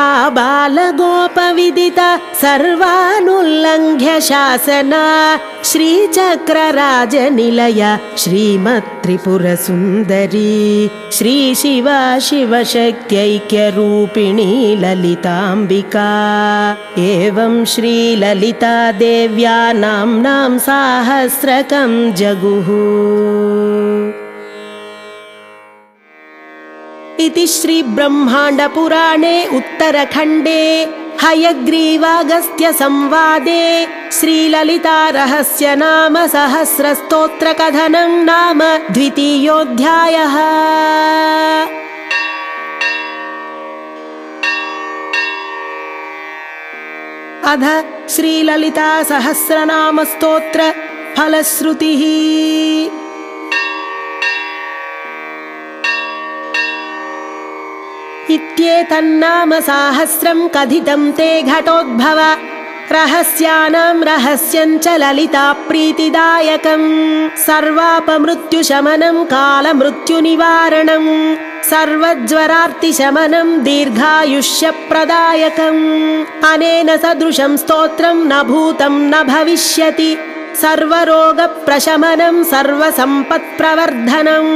ಆಬಾಲಗೋಪವಿದಿತ ಸರ್ವಾನುಲ್ಲಂಘ್ಯ ಶಾಸನ ಶ್ರೀಚಕ್ರರಾಜನಿಲಯ ಶ್ರೀಮತ್ತ್ರಿಪುರ ಸುಂದರಿ ಶ್ರೀ ಶಿವ ಶಿವಶಕ್ತ್ಯೈಕ್ಯರೂಪಿಣಿ ಲಲಿತಾಂಬಿಕಾ ಏವಂ ಶ್ರೀ ಲಲಿತಾ ದೇವ್ಯಾ ನಾಮ್ನಾಂ ಸಾಹಸ್ರಕಂ ಜಗುಃ. इति श्री ब्रह्मांड पुराणे उत्तरखंडे हयग्रीवागस्त्य संवादे श्रीललिता रहस्य नाम सहस्र स्तोत्र कथनं नाम द्वितीयोऽध्यायः. अध श्रीललिता सहस्रनाम स्तोत्र फलश्रुतिः। इत्येतन्नाम साहस्रं कथितं ते घटोद्भव रहस्यानां रहस्यञ्च ललिता प्रीतिदायकं सर्वापमृत्युशमनं कालमृत्युनिवारणं सर्वज्वरार्तिशमनं दीर्घायुष्यप्रदायकम् अनेन सदृशं स्तोत्रं न भूतं न भविष्यति सर्वरोगप्रशमनं सर्वसम्पत्प्रवर्धनं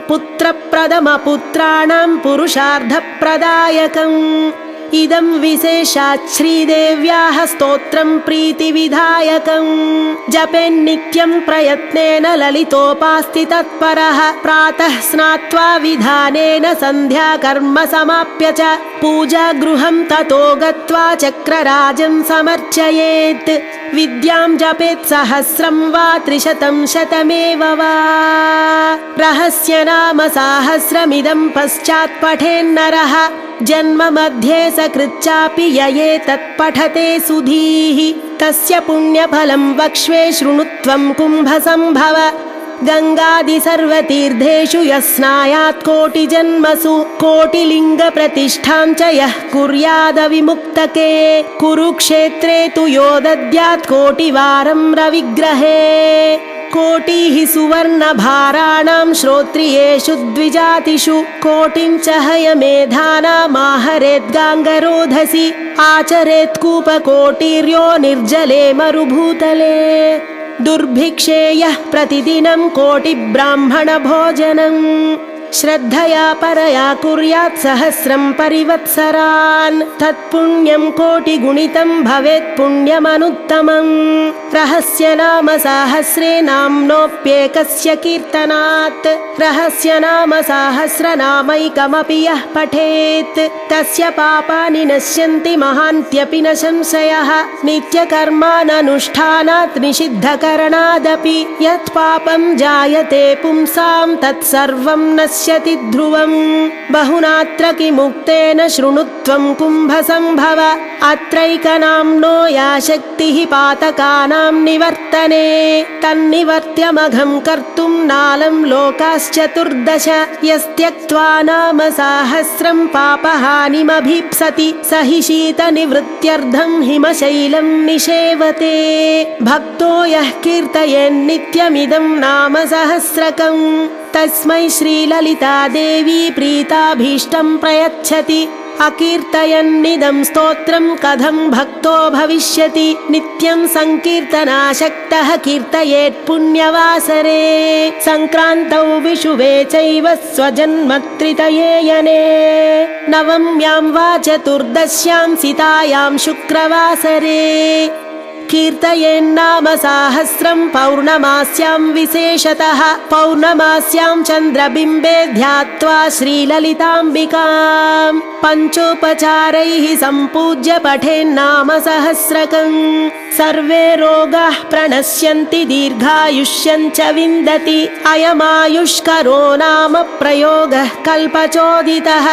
पुत्रप्रदमपुत्राणां पुरुषार्थप्रदायकम् इदं विशेषात् श्रीदेव्याः स्तोत्रं प्रीतिविधायकं जपेन्नित्यं प्रयत्नेन ललितोपास्ति तत्परः प्रातः स्नात्वा विधानेन सन्ध्या कर्म समाप्य च पूजागृहं ततो गत्वा चक्रराजं समर्चयेत् विद्यां जपेत् सहस्रं वा 300 शतमेव वा रहस्यनाम साहस्रमिदं पश्चात् पठेन्नरः जन्म मध्ये सकृच्चापि यये तत्पठते सुधीः तस्य पुण्यफलं वक्ष्वे शृणुत्वं कुम्भसम्भव गंगादि सर्वतीर्थेषु यस्नायात् कोटिजन्मसु कोटिलिङ्गप्रतिष्ठां च यः कुर्यादविमुक्तके कुरुक्षेत्रे तु यो दद्यात् कोटिवारं रविग्रहे कोटिः सुवर्णभाराणां श्रोत्रियेषु द्विजातिषु कोटिं च हयमेधानामाहरेत् गाङ्गरोधसि आचरेत् कूपकोटिर्यो निर्जले मरुभूतले दुर्भिक्षे यः प्रतिदिनं कोटिब्राह्मणभोजनं श्रद्धया परया कुर्यात् सहस्रं परिवत्सरान् तत्पुण्यं कोटिगुणितं भवेत् पुण्यमनुत्तमम् रहस्यनाम साहस्रे नाम्नोऽप्येकस्य कीर्तनात् रहस्यनाम सहस्रनामैकमपि यः पठेत् तस्य पापानि नश्यन्ति महान्त्यपि न संशयः नित्यकर्माननुष्ठानात् निषिद्धकरणादपि यत् पापं जायते पुंसां तत्सर्वं नश्यति ध्रुवम् बहुनात्र किमुक्तेन शृणुत्वं कुम्भसम्भव अत्रैकनाम्नो या शक्तिः पातकानां निवर्तने तन्निवर्त्यमघं कर्तुं नालं लोकाश्चतुर्दश यस्त्यक्त्वा नाम साहस्रं पापहानिमभीप्सति स हि शीतनिवृत्त्यर्थं हिमशैलं निषेवते भक्तो यः कीर्तयेन्नित्यमिदं नाम सहस्रकम् तस्मै श्रीललिता देवी प्रीताभीष्टं प्रयच्छति अकीर्तयन्निदं स्तोत्रं कथं भक्तो भविष्यति नित्यं संकीर्तनाशक्तः कीर्तयेत् पुण्यवासरे संक्रान्तौ विषुवे चैव स्वजन्मत्रितये यने नवम्यां वा चतुर्दश्यां सितायां शुक्रवासरे कीर्तयेन्नाम साहस्रं पौर्णमास्यां विशेषतः पौर्णमास्यां चन्द्रबिम्बे ध्यात्वा श्रीललिताम्बिकां पञ्चोपचारैः सम्पूज्य पठेन्नाम सहस्रकं सर्वे रोगाः प्रणश्यन्ति दीर्घायुष्यञ्च विन्दति अयमायुष्करो नाम प्रयोगः कल्पचोदितः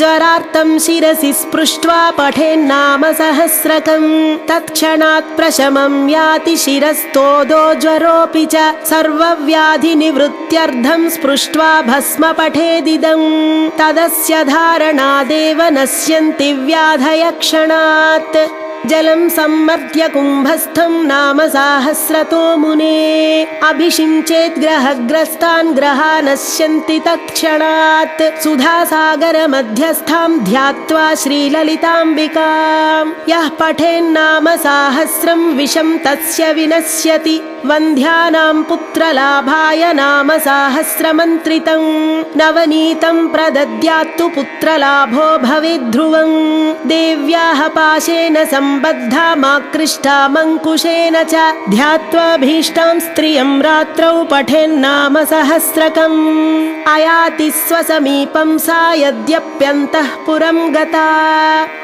ज्वरार्तं शिरसि स्पृष्ट्वा पठेन्नाम सहस्रकं तत्क्षणात् प्रशमं याति शिरस्तोदो ज्वरोऽपि च सर्वव्याधिनिवृत्त्यर्थं स्पृष्ट्वा भस्म पठेदिदं तदस्य धारणादेव नश्यन्ति व्याधयः क्षणात् जलं सम्मर्द्य कुम्भस्थं नाम साहस्रतो मुने अभिषिञ्चेत् ग्रहग्रस्तान् ग्रहा नश्यन्ति तत्क्षणात् सुधासागर मध्यस्थां ध्यात्वा श्रीललिताम्बिकां यः पठेन्नाम साहस्रं विषं तस्य विनश्यति वन्ध्यानां पुत्रलाभाय नाम सहस्रमन्त्रितं नवनीतं प्रदद्यात्तु पुत्रलाभो भवेद्ध्रुवं देव्याः पाशेन सम्बद्धामाकृष्टामङ्कुशेन च ध्यात्वा भीष्टां स्त्रियं रात्रौ पठेन्नाम सहस्रकम् अयाति स्वसमीपं सा यद्यप्यन्तः पुरं गता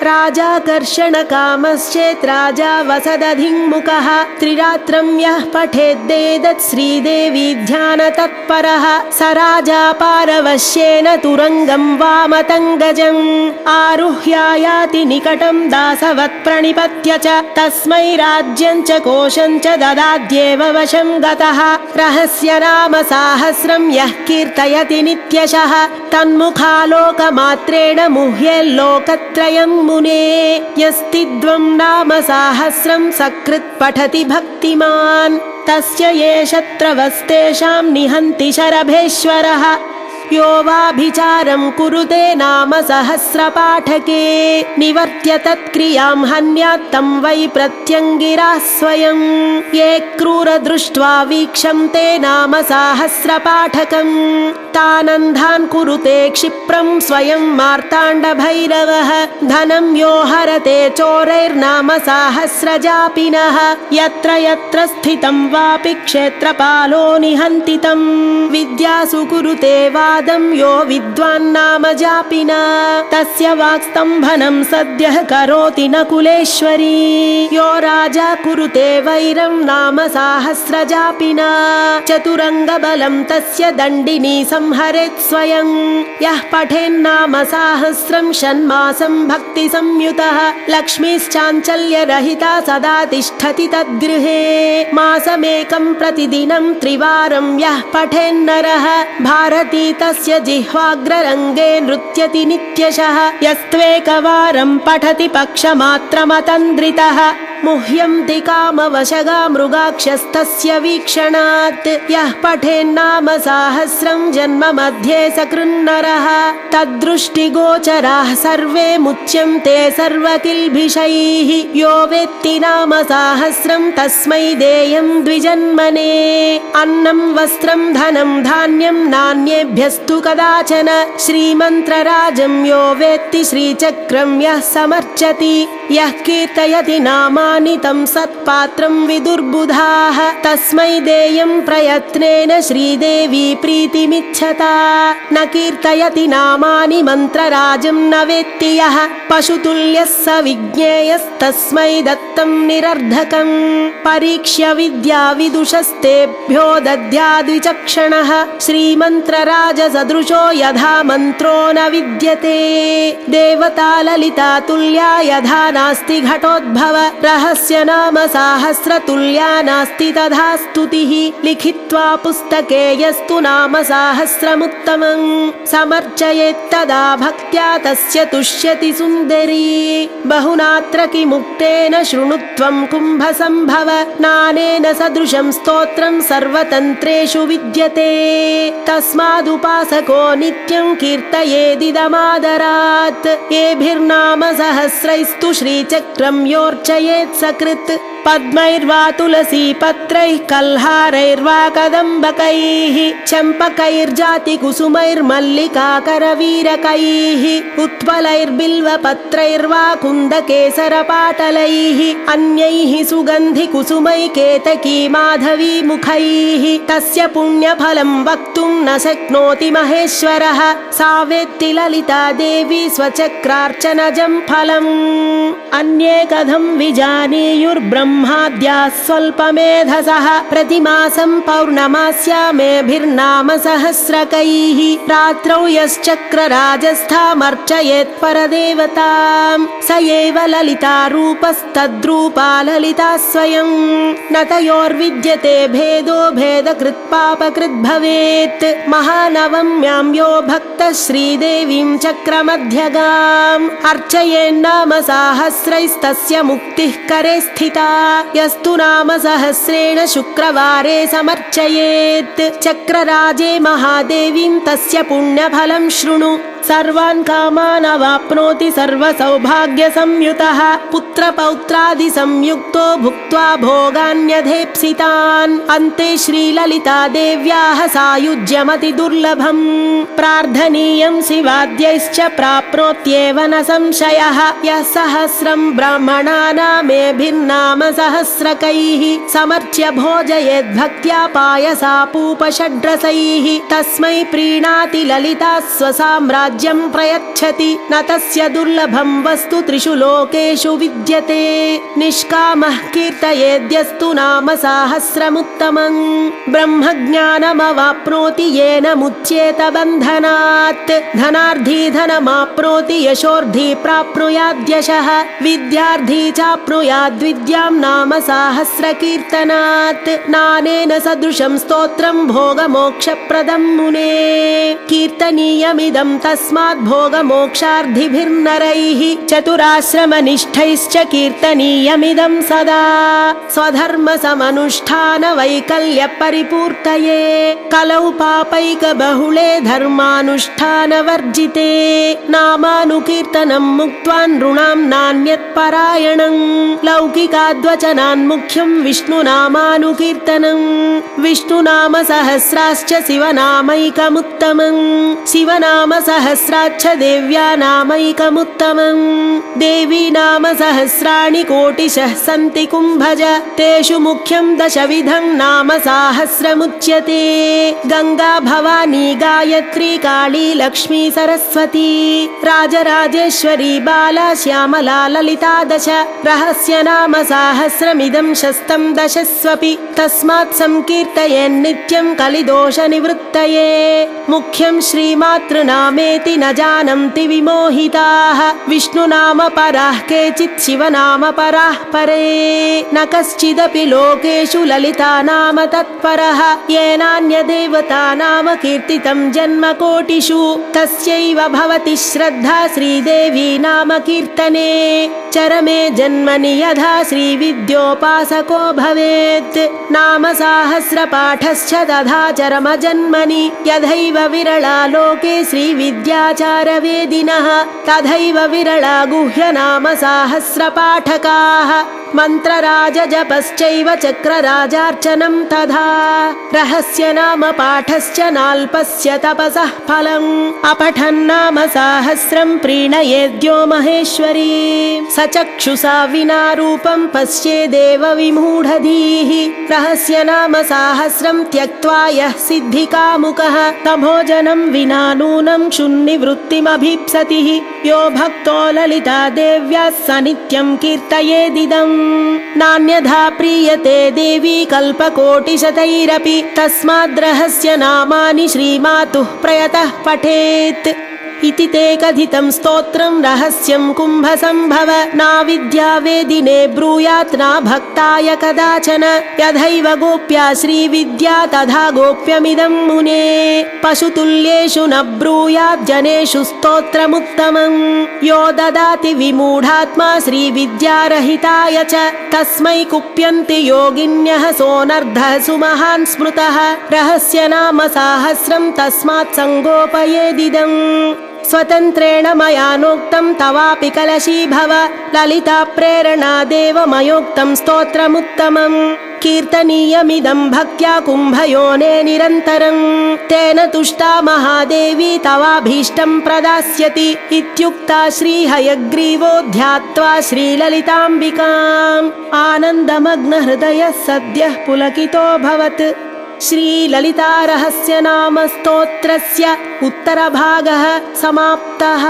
राजाकर्षणकामश्चेत् राजा वसदधिङ्मुखः त्रिरात्रं यः पठेद्देदत् श्रीदेवी ध्यानतत्परः स राजा पारवश्येन तुरङ्गं वामतङ्गजम् आरुह्यायाति निकटं दासवत् प्रणिपत्यते प्रतिपत्य च तस्मै राज्यं च कोशं च ददाद्येव वशं गतः रहस्य नाम साहस्रं यः कीर्तयति नित्यशः तन्मुखालोकमात्रेण मुह्यल्लोकत्रयं मुने यस्तिद्वं नाम साहस्रं सकृत् पठति भक्तिमान् तस्य ये शत्रवस्तेषां निहन्ति शरभेश्वरः यो वाभिचारं कुरुते नाम सहस्रपाठके निवर्त्य तत्क्रियां हन्यात् तं वै प्रत्यङ्गिराः स्वयं ये क्रूर दृष्ट्वा वीक्षन्ते नाम सहस्रपाठकं तानन्धान् कुरुते क्षिप्रं स्वयं मार्ताण्डभैरवः धनं यो हरते चोरैर्नाम सहस्रजापिनः यत्र यत्र स्थितं वापि क्षेत्रपालो निहन्ति तं विद्यासु कुरुते यो विद्वान्नाम जापिना तस्य वाक्स्तम्भनं सद्यः करोति न कुलेश्वरी यो राजा कुरुते वैरं नाम साहस्रजापिना चतुरङ्गबलं तस्य दण्डिनी संहरेत् स्वयं यः पठेन्नाम साहस्रं षण्मासं भक्तिसंयुतः लक्ष्मीश्चाञ्चल्यरहिता सदा तिष्ठति तद्गृहे मासमेकं प्रतिदिनं त्रिवारं यः पठेन्नरः भारती तस्य जिह्वाग्ररङ्गे नृत्यति नित्यशः यस्त्वेकवारं पठति पक्षमात्रमतन्द्रितः मुह्यन्ति कामवशगा मृगाक्षस्तस्य वीक्षणात् यः पठेन्नाम साहस्रं जन्म मध्ये सकृन्नरः तद्दृष्टिगोचराः सर्वे मुच्यन्ते सर्वकिल्बिषैः यो वेत्ति नाम साहस्रं तस्मै देयं द्विजन्मने अन्नं वस्त्रं धनं धान्यं नान्येभ्यस्तु कदाचन श्रीमन्त्रराजं यो वेत्ति श्रीचक्रं यः समर्चति यः कीर्तयति नामानि तं सत्पात्रं विदुर्बुधाः तस्मै देयं प्रयत्नेन श्रीदेवी प्रीतिमिच्छता न कीर्तयति नामानि मन्त्रराजं न वेत्ति यः पशुतुल्यः स विज्ञेयस्तस्मै दत्तं निरर्धकं परीक्ष्य विद्या विदुषस्तेभ्यो दद्याद्विचक्षणः श्रीमन्त्रराजसदृशो यथा मन्त्रो न विद्यते देवता ललिता तुल्या यथा नास्ति घटोद्भव रहस्य नाम साहस्रतुल्या नास्ति तथा स्तुतिः लिखित्वा पुस्तके यस्तु नाम साहस्रमुत्तमं समर्चयेत्तदा भक्त्या तस्य तुष्यति सुन्दरी बहुनात्र किमुक्तेन शृणुत्वं कुम्भसम्भव नानेन सदृशं स्तोत्रं सर्वतन्त्रेषु विद्यते तस्मादुपासको नित्यं कीर्तयेदिदमादरात् येभिर्नाम सहस्रैस्तु श्रीचक्रं योर्चयेत् सकृत् पद्मैर्वा तुलसीपत्रैः कल्हारैर्वा कदम्बकैः चम्पकैर्जातिकुसुमैर्मल्लिकाकरवीरकैः उत्पलैर्बिल्वपत्रैर्वा कुन्दकेसरपाटलैः अन्यैः सुगन्धिकुसुमै केतकी माधवीमुखैः तस्य पुण्यफलं वक्तुं न शक्नोति महेश्वरः सा वेत्ति ललिता देवी स्वचक्रार्चनजं फलम् अन्ये कथं विजानीयुर्ब्रह्माद्याः स्वल्पमेधसः प्रतिमासं पौर्णमास्यामेभिर्नाम सहस्रकैः रात्रौ यश्चक्रराजस्थामर्चयेत् परदेवतां स एव ललितारूपस्तद्रूपा ललिता स्वयं न तयोर्विद्यते भेदो भेदकृत्पापकृद्भवेत् महानवम्यां यो भक्तः श्रीदेवीं चक्रमध्यगाम् अर्चयेन्नाम साहस्रैस्तस्य मुक्तिः करे स्थिता यस्तु नाम सहस्रेण शुक्रवारे समर्चयेत् चक्रराजे महादेवीं तस्य पुण्यफलं शृणु सर्वान् कामान् अवाप्नोति सर्वसौभाग्यसंयुतः पुत्रपौत्रादिसंयुक्तो भुक्त्वा भोगान्यधेप्सितान् अन्ते श्रीललिता देव्याः सायुज्यमति दुर्लभम् प्रार्थनीयं शिवाद्यैश्च प्राप्नोत्येव न संशयः यः सहस्रं ब्राह्मणानामेभिर्नाम नामसहस्रकैः समर्च्य भोजयेद्भक्त्या पायसापूपषड्रसैः तस्मै प्रीणाति ललिता स्वसाम्राज्यं प्रयच्छति न तस्य दुर्लभं वस्तु त्रिषु लोकेषु विद्यते निष्कामः कीर्तयेद्यस्तु नाम साहस्रमुत्तमं ब्रह्मज्ञानमवाप्नोति येन मुच्येत बन्धनात् धनार्धी धनमाप्नोति यशोर्धी प्राप्नुयाद्यशः विद्यार्थी चाप्नुयाद्विद्यां नाम साहस्रकीर्तनात् नानेन सदृशं स्तोत्रं भोगमोक्षप्रदं मुने कीर्तनीयमिदं तस्मात् भोगमोक्षार्थिभिर्नरैः चतुराश्रमनिष्ठैश्च कीर्तनीयमिदं सदा स्वधर्मसमनुष्ठानवैकल्यपरिपूर्तये कलौ पापैकबहुले धर्मानुष्ठानवर्जिते नामानुकीर्तनं मुक्त्वा नृणां नान्यत्परायणं लौकिकाद्वचनान्मुख्यं विष्णुनामानुकीर्तनं विष्णुनामसहस्राश्च शिवनामैकमुत्तमं शिवनामसहस्राच्च देव्या नामैकमुत्तमं देवी नामसहस्राणि कोटिशः सन्ति कुम्भज तेषु मुख्यं दशविधं नाम साहस्रमुच्यते गंगा भवानी गायत्री काली लक्ष्मी सरस्वती राजराजेश्वरी बाला श्यामला ललिता दश रहस्य नाम साहस्रमिदं शस्तं दशस्वपि तस्मात् संकीर्तयेन्नित्यं कलिदोषनिवृत्तये मुख्यं श्रीमातृनामेति न जानन्ति विमोहिताः विष्णुनाम पराः केचित् शिवनाम पराः परे न कश्चिदपि लोकेषु ललिता नाम तत्परः येनान्यदेवता नाम कीर्तितं जन्मकोटिषु तस्यैव भवति श्रद्धा श्रीदेवी नाम कीर्तने चरमे जन्मनि यथा श्रीविद्योपासको भवेत् नाम साहस्रपाठश्च तथा चरमजन्मनि यथैव विरला लोके श्रीविद्याचारवेदिनः तथैव विरला गुह्यनाम साहस्रपाठकाः मन्त्रराजजपश्चैव चक्रराजार्चनं तथा रहस्य नाम पाठश्च नाल्पस्य तपसः फलम् अपठन्नाम साहस्रं प्रीणयेद्यो महेश्वरी सचक्षुषा विना रूपं पश्येदेव विमूढधीः रहस्य नाम साहस्रं त्यक्त्वा यः सिद्धिकामुकः तभोजनं विना नूनं क्षुन्निवृत्तिमभीप्सति यो भक्तो ललिता देव्याः स नित्यं कीर्तयेदिदम् नान्यथा प्रीयते देवी कल्पकोटिशतैरपि तस्माद् रहस्य नामानि श्रीमातुः प्रयतः पठेत् इति ते कथितं स्तोत्रं रहस्यं कुम्भसम्भव नाविद्या वेदिने ब्रूयात् न भक्ताय कदाचन यथैव गोप्या श्रीविद्या तथा गोप्यमिदं मुने पशुतुल्येषु न ब्रूयात् जनेषु स्तोत्रमुत्तमं यो ददाति विमूढात्मा श्रीविद्यारहिताय च तस्मै कुप्यन्ति योगिन्यः सोऽनर्धः सुमहान् स्मृतः रहस्य नाम साहस्रं तस्मात् सङ्गोपयेदिदम् स्वतन्त्रेण मया नोक्तं तवापि कलशी भव ललिता प्रेरणादेव मयोक्तं स्तोत्रमुत्तमं कीर्तनीयमिदं भक्त्या कुम्भयोने निरन्तरं तेन तुष्टा महादेवी तवाभीष्टं प्रदास्यति इत्युक्ता श्रीहयग्रीवो ध्यात्वा श्रीललिताम्बिकाम् आनन्दमग्नहृदयः सद्यः पुलकितोऽभवत् श्रीललितारहस्य नाम स्तोत्रस्य उत्तरभागः समाप्तः।